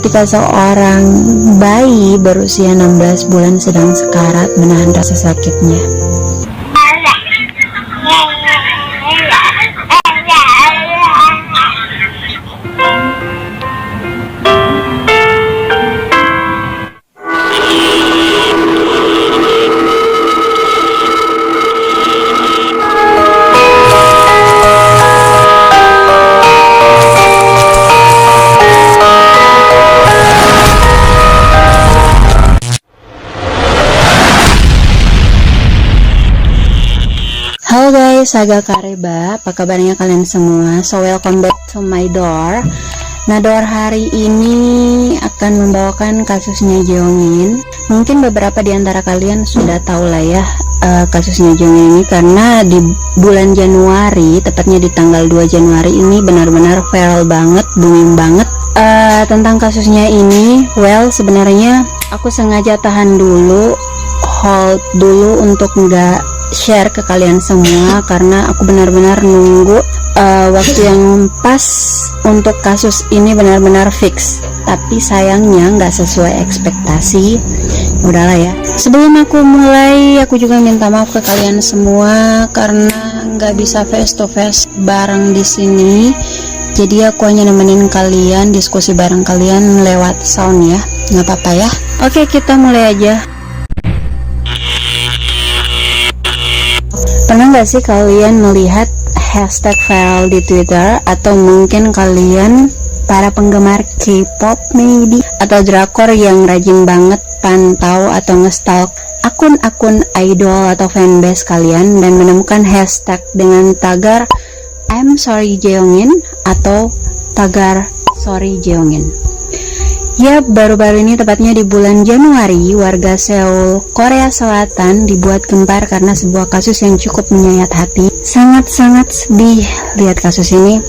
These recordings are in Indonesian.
ketika seorang bayi berusia 16 bulan sedang sekarat menahan rasa sakitnya. Halo guys, Saga Kareba, apa kabarnya kalian semua? So welcome back to my door. Nah, door hari ini akan membawakan kasusnya Jeongin. Mungkin beberapa di antara kalian sudah tahu lah ya kasusnya Jeongin ini, karena di bulan Januari, tepatnya di tanggal 2 Januari ini benar-benar viral banget, booming banget tentang kasusnya ini. Well, sebenarnya aku sengaja tahan dulu, hold dulu untuk nggak share ke kalian semua, karena aku benar-benar nunggu waktu yang pas untuk kasus ini benar-benar fix. Tapi sayangnya nggak sesuai ekspektasi. Udahlah ya. Sebelum aku mulai, aku juga minta maaf ke kalian semua karena nggak bisa face to face bareng di sini. Jadi aku hanya nemenin kalian, diskusi bareng kalian lewat sound ya. Nggak apa-apa ya. Oke, kita mulai aja. Pernah gak sih kalian melihat hashtag viral di Twitter, atau mungkin kalian para penggemar K-pop maybe, atau drakor yang rajin banget pantau atau ngestalk akun-akun idol atau fanbase kalian dan menemukan hashtag dengan tagar I'm sorry Jeongin atau tagar sorry Jeongin. Yap, baru-baru ini tepatnya di bulan Januari, warga Seoul, Korea Selatan dibuat gempar karena sebuah kasus yang cukup menyayat hati. Sangat-sangat sedih lihat kasus ini.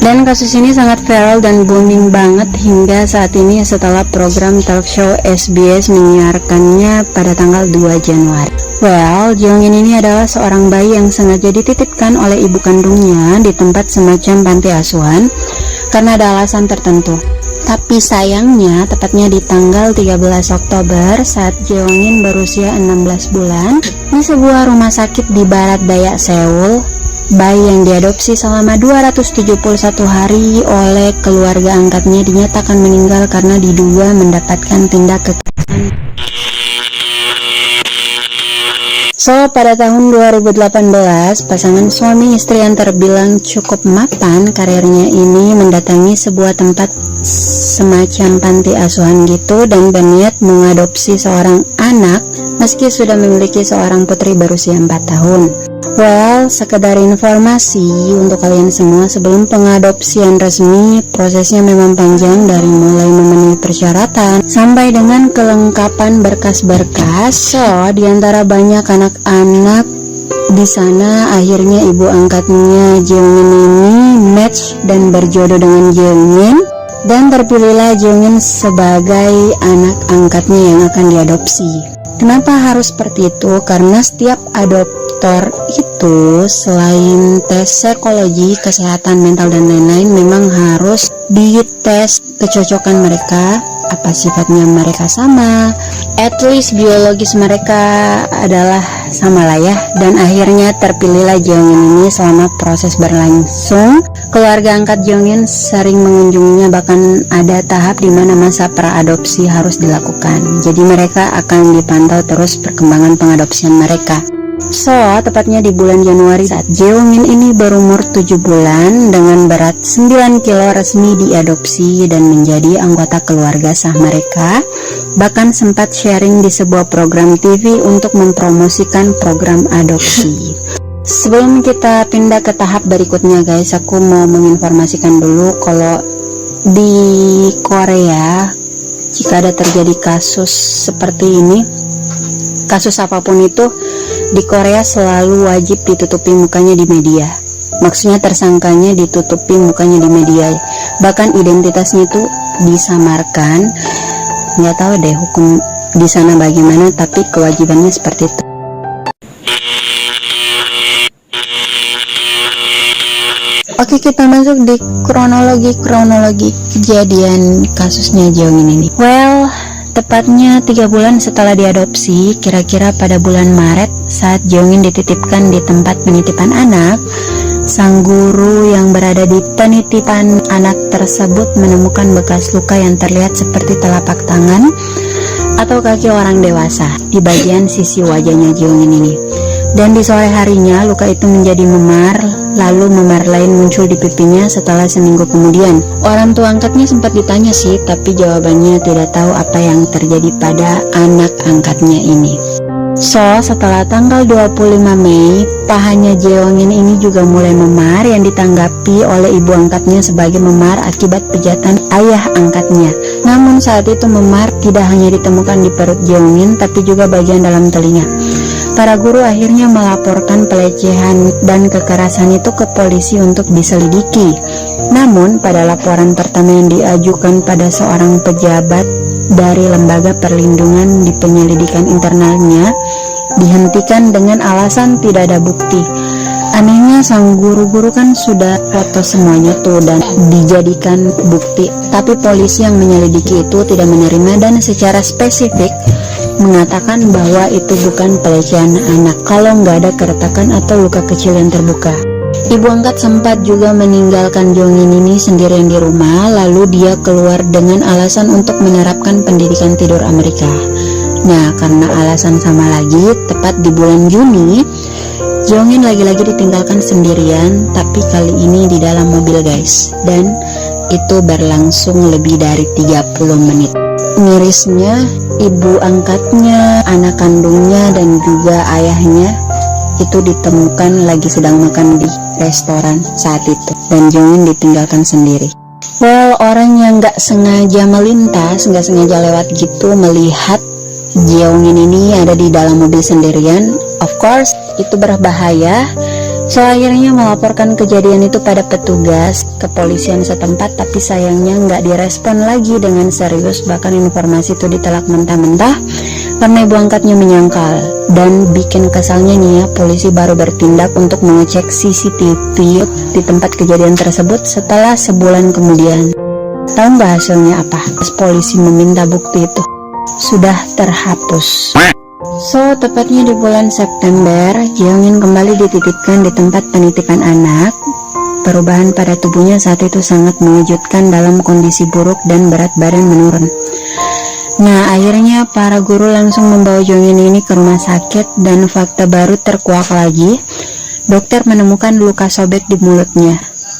Dan kasus ini sangat viral dan booming banget hingga saat ini setelah program talk show SBS menyiarkannya pada tanggal 2 Januari. Well, Jeongin ini adalah seorang bayi yang sengaja dititipkan oleh ibu kandungnya di tempat semacam panti asuhan karena ada alasan tertentu. Tapi sayangnya, tepatnya di tanggal 13 Oktober saat Jeongin berusia 16 bulan, di sebuah rumah sakit di barat daya Seoul, bayi yang diadopsi selama 271 hari oleh keluarga angkatnya dinyatakan meninggal karena diduga mendapatkan tindak kekerasan. So, pada tahun 2018, pasangan suami istri yang terbilang cukup mapan karirnya ini mendatangi sebuah tempat semacam panti asuhan gitu dan berniat mengadopsi seorang anak meski sudah memiliki seorang putri berusia 4 tahun. Well, sekedar informasi untuk kalian semua, sebelum pengadopsian resmi, prosesnya memang panjang dari mulai memenuhi persyaratan sampai dengan kelengkapan berkas-berkas. So, diantara banyak anak-anak di sana, akhirnya ibu angkatnya Jeongin ini match dan berjodoh dengan Jeongin, dan terpilihlah Jeongin sebagai anak angkatnya yang akan diadopsi. Kenapa harus seperti itu? Karena setiap adoptor itu selain tes psikologi, kesehatan mental dan lain-lain, memang harus dites kecocokan mereka, apa sifatnya mereka sama, at least biologis mereka adalah sama lah ya. Dan akhirnya terpilihlah Jeongin ini. Selama proses berlangsung, keluarga angkat Jeongin sering mengunjunginya, bahkan ada tahap di mana masa praadopsi harus dilakukan. Jadi mereka akan dipantau terus perkembangan pengadopsian mereka. So, tepatnya di bulan Januari saat Jeongin ini berumur 7 bulan dengan berat 9 kilo resmi diadopsi dan menjadi anggota keluarga sah mereka. Bahkan sempat sharing di sebuah program TV untuk mempromosikan program adopsi. Sebelum kita pindah ke tahap berikutnya guys, aku mau menginformasikan dulu kalau di Korea jika ada terjadi kasus seperti ini, kasus apapun itu, di Korea selalu wajib ditutupi mukanya di media. Maksudnya tersangkanya ditutupi mukanya di media, bahkan identitasnya itu disamarkan. Nggak tahu deh hukum di sana bagaimana, tapi kewajibannya seperti itu. Oke, kita masuk di kronologi kejadian kasusnya Jeongin ini. Well, tepatnya 3 bulan setelah diadopsi, kira-kira pada bulan Maret saat Jeongin dititipkan di tempat penitipan anak, sang guru yang berada di penitipan anak tersebut menemukan bekas luka yang terlihat seperti telapak tangan atau kaki orang dewasa di bagian sisi wajahnya Jeongin ini. Dan di sore harinya luka itu menjadi memar, lalu memar lain muncul di pipinya setelah seminggu kemudian. Orang tua angkatnya sempat ditanya sih, tapi jawabannya tidak tahu apa yang terjadi pada anak angkatnya ini. So, setelah tanggal 25 Mei, pahanya Jeongin ini juga mulai memar yang ditanggapi oleh ibu angkatnya sebagai memar akibat pejatan ayah angkatnya. Namun saat itu memar tidak hanya ditemukan di perut Jeongin, tapi juga bagian dalam telinga. Para guru akhirnya melaporkan pelecehan dan kekerasan itu ke polisi untuk diselidiki. Namun, pada laporan pertama yang diajukan pada seorang pejabat dari Lembaga Perlindungan di Penyelidikan Internalnya, dihentikan dengan alasan tidak ada bukti. Anehnya, sang guru-guru kan sudah foto semuanya tuh dan dijadikan bukti, tapi polisi yang menyelidiki itu tidak menerima dan secara spesifik mengatakan bahwa itu bukan pelecehan anak kalau nggak ada keretakan atau luka kecil yang terbuka. Ibu angkat sempat juga meninggalkan Jeongin ini sendirian di rumah, lalu dia keluar dengan alasan untuk menerapkan pendidikan tidur Amerika. Nah, karena alasan sama lagi, tepat di bulan Juni, Jeongin lagi-lagi ditinggalkan sendirian, tapi kali ini di dalam mobil guys, dan itu berlangsung lebih dari 30 menit. Mirisnya, ibu angkatnya, anak kandungnya, dan juga ayahnya itu ditemukan lagi sedang makan di restoran saat itu, dan Jeongin ditinggalkan sendiri. Well, orang yang gak sengaja melintas, gak sengaja lewat gitu, melihat Jeongin ini ada di dalam mobil sendirian, of course itu berbahaya. So, akhirnya melaporkan kejadian itu pada petugas kepolisian setempat, tapi sayangnya nggak direspon lagi dengan serius. Bahkan informasi itu ditolak mentah-mentah karena ibu angkatnya menyangkal. Dan bikin kesalnya nih ya, polisi baru bertindak untuk mengecek CCTV di tempat kejadian tersebut setelah sebulan kemudian. Tahu nggak hasilnya apa? Polisi meminta bukti itu sudah terhapus. So, tepatnya di bulan September, Jeongin kembali dititipkan di tempat penitipan anak. Perubahan pada tubuhnya saat itu sangat mengejutkan dalam kondisi buruk dan berat badan menurun. Nah, akhirnya para guru langsung membawa Jeongin ini ke rumah sakit dan fakta baru terkuak lagi. Dokter menemukan luka sobek di mulutnya.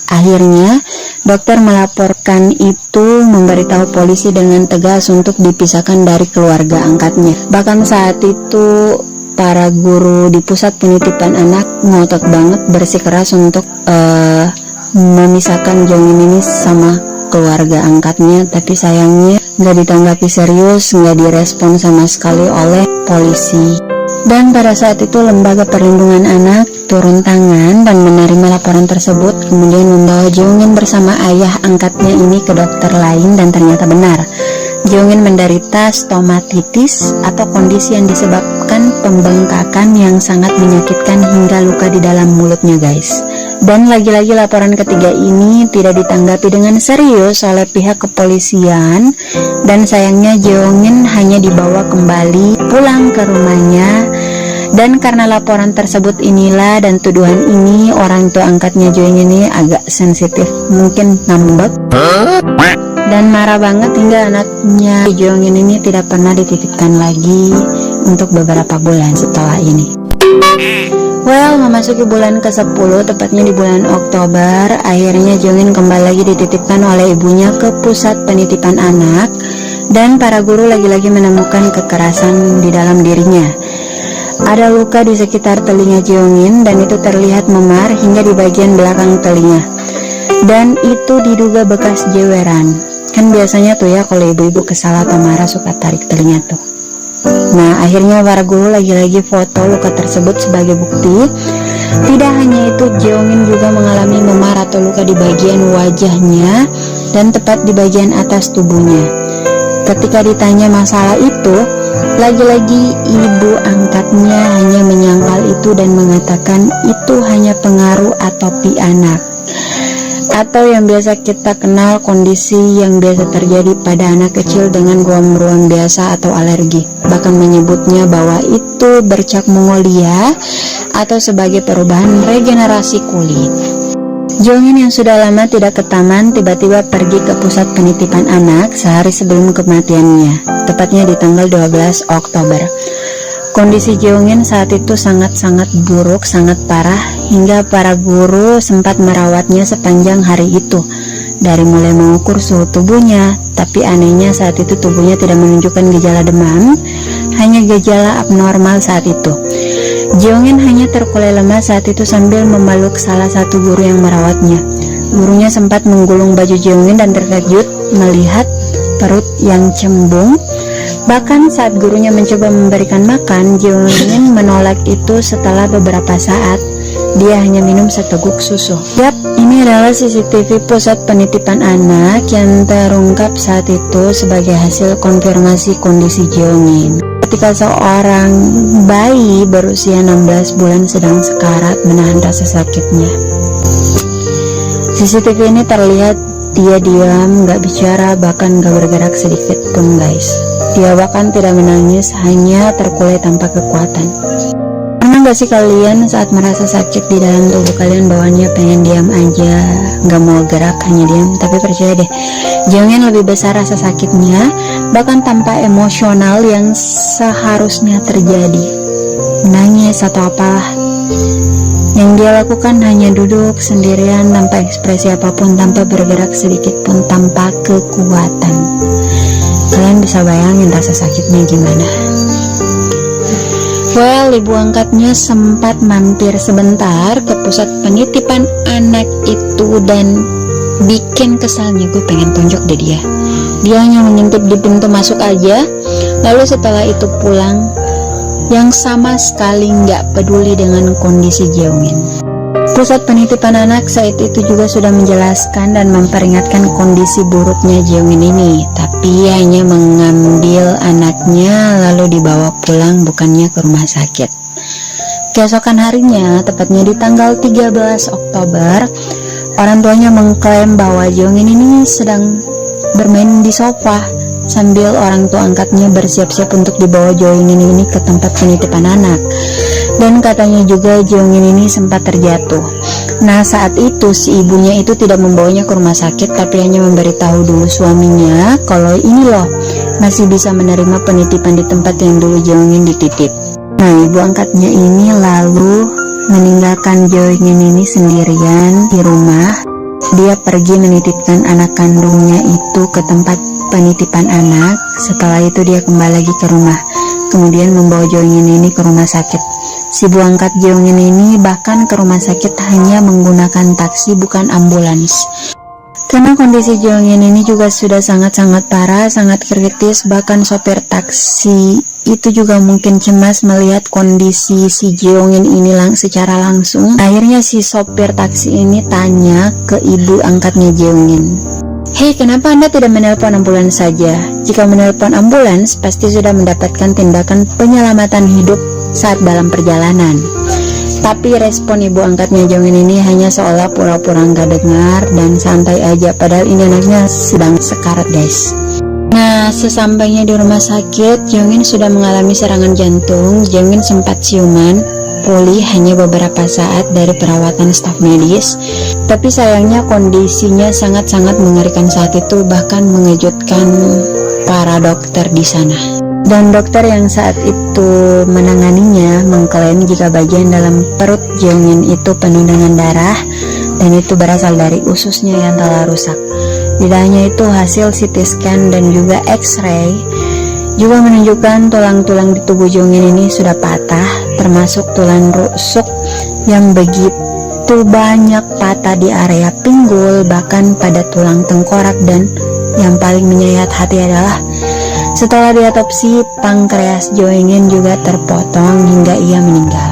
Akhirnya, dokter melaporkan itu, memberitahu polisi dengan tegas untuk dipisahkan dari keluarga angkatnya. Bahkan saat itu, para guru di pusat penitipan anak ngotot banget bersikeras untuk memisahkan Jeongin ini sama keluarga angkatnya, tapi sayangnya nggak ditanggapi serius, nggak direspon sama sekali oleh polisi. Dan pada saat itu Lembaga Perlindungan Anak turun tangan dan menerima laporan tersebut, kemudian membawa Jeongin bersama ayah angkatnya ini ke dokter lain, dan ternyata benar, Jeongin menderita stomatitis atau kondisi yang disebabkan pembengkakan yang sangat menyakitkan hingga luka di dalam mulutnya guys. Dan lagi-lagi laporan ketiga ini tidak ditanggapi dengan serius oleh pihak kepolisian, dan sayangnya Jeongin hanya dibawa kembali pulang ke rumahnya. Dan karena laporan tersebut inilah dan tuduhan ini, orang tua angkatnya Jeongin ini agak sensitif, mungkin ngambek dan marah banget, hingga anaknya Jeongin ini tidak pernah dititipkan lagi untuk beberapa bulan setelah ini. Well, memasuki bulan ke-10, tepatnya di bulan Oktober, akhirnya Jeongin kembali lagi dititipkan oleh ibunya ke pusat penitipan anak, dan para guru lagi-lagi menemukan kekerasan di dalam dirinya. Ada luka di sekitar telinga Jeongin, dan itu terlihat memar hingga di bagian belakang telinga. Dan itu diduga bekas jeweran. Kan biasanya tuh ya, kalau ibu-ibu kesal atau marah suka tarik telinga tuh. Nah, akhirnya para guru lagi-lagi foto luka tersebut sebagai bukti. Tidak hanya itu, Jeongin juga mengalami memar atau luka di bagian wajahnya dan tepat di bagian atas tubuhnya. Ketika ditanya masalah itu, lagi-lagi ibu angkatnya hanya menyangkal itu dan mengatakan itu hanya pengaruh atopi anak. atau yang biasa kita kenal kondisi yang biasa terjadi pada anak kecil dengan ruam-ruam biasa atau alergi. Bahkan menyebutnya bahwa itu bercak Mongolia atau sebagai perubahan regenerasi kulit. Jeongin yang sudah lama tidak ke taman tiba-tiba pergi ke pusat penitipan anak sehari sebelum kematiannya, tepatnya di tanggal 12 Oktober. Kondisi Jeongin saat itu sangat-sangat buruk, sangat parah, hingga para guru sempat merawatnya sepanjang hari itu. Dari mulai mengukur suhu tubuhnya, tapi anehnya saat itu tubuhnya tidak menunjukkan gejala demam, hanya gejala abnormal saat itu. Jeongin hanya terkulai lemas saat itu sambil memeluk salah satu guru yang merawatnya. Gurunya sempat menggulung baju Jeongin dan terkejut melihat perut yang cembung. Bahkan saat gurunya mencoba memberikan makan, Jeongin menolak itu. Setelah beberapa saat, dia hanya minum seteguk susu. Yap, ini adalah CCTV pusat penitipan anak yang terungkap saat itu sebagai hasil konfirmasi kondisi Jeongin. Ketika seorang bayi berusia 16 bulan sedang sekarat menahan rasa sakitnya. CCTV ini terlihat dia diam, gak bicara, bahkan gak bergerak sedikit pun guys. Dia bahkan tidak menangis, hanya terkulai tanpa kekuatan. Pernah gak sih kalian saat merasa sakit di dalam tubuh kalian bawaannya pengen diam aja, gak mau gerak, hanya diam? Tapi percaya deh, Jeongin lebih besar rasa sakitnya, bahkan tanpa emosional yang seharusnya terjadi, menangis atau apalah. Yang dia lakukan hanya duduk sendirian tanpa ekspresi apapun, tanpa bergerak sedikit pun, tanpa kekuatan. Kalian bisa bayangin rasa sakitnya gimana? Well, ibu angkatnya sempat mampir sebentar ke pusat penitipan anak itu dan bikin kesalnya, gue pengen tunjuk deh dia. Dia hanya mengintip di pintu masuk aja, lalu setelah itu pulang, yang sama sekali nggak peduli dengan kondisi Jeongin. Pusat penitipan anak saat itu juga sudah menjelaskan dan memperingatkan kondisi buruknya Jeongin ini, tapi hanya mengambil anaknya lalu dibawa pulang, bukannya ke rumah sakit. Keesokan harinya, tepatnya di tanggal 13 Oktober, orang tuanya mengklaim bahwa Jeongin ini sedang bermain di sofa sambil orang tua angkatnya bersiap-siap untuk dibawa Jeongin ini ke tempat penitipan anak. Dan katanya juga Jeongin ini sempat terjatuh. Nah, saat itu si ibunya itu tidak membawanya ke rumah sakit, tapi hanya memberitahu dulu suaminya kalau ini loh masih bisa menerima penitipan di tempat yang dulu Jeongin dititip. Nah, ibu angkatnya ini lalu meninggalkan Jeongin ini sendirian di rumah. Dia pergi menitipkan anak kandungnya itu ke tempat penitipan anak. Setelah itu dia kembali lagi ke rumah, kemudian membawa Jeongin ini ke rumah sakit. Si ibu angkat Jeongin ini bahkan ke rumah sakit hanya menggunakan taksi, bukan ambulans. Karena kondisi Jeongin ini juga sudah sangat-sangat parah, sangat kritis. Bahkan sopir taksi itu juga mungkin cemas melihat kondisi si Jeongin ini secara langsung. Akhirnya si sopir taksi ini tanya ke ibu angkatnya Jeongin, "Hei, kenapa Anda tidak menelpon ambulans saja? Jika menelpon ambulans, pasti sudah mendapatkan tindakan penyelamatan hidup saat dalam perjalanan." Tapi respon ibu angkatnya Jeongin ini hanya seolah pura-pura nggak dengar dan santai aja, padahal ini anaknya sedang sekarat guys. Nah, sesampainya di rumah sakit, Jeongin sudah mengalami serangan jantung. Jeongin sempat siuman, pulih hanya beberapa saat dari perawatan staf medis. Tapi sayangnya kondisinya sangat-sangat mengerikan saat itu, bahkan mengejutkan para dokter di sana. Dan dokter yang saat itu menanganinya mengklaim jika bagian dalam perut Jeongin itu penuh dengan darah, dan itu berasal dari ususnya yang telah rusak. Tidak hanya itu, hasil CT scan dan juga X-ray juga menunjukkan tulang-tulang di tubuh Jeongin ini sudah patah, termasuk tulang rusuk yang begitu banyak patah di area pinggul, bahkan pada tulang tengkorak. Dan yang paling menyayat hati adalah setelah diotopsi, pankreas Jeongin juga terpotong hingga ia meninggal.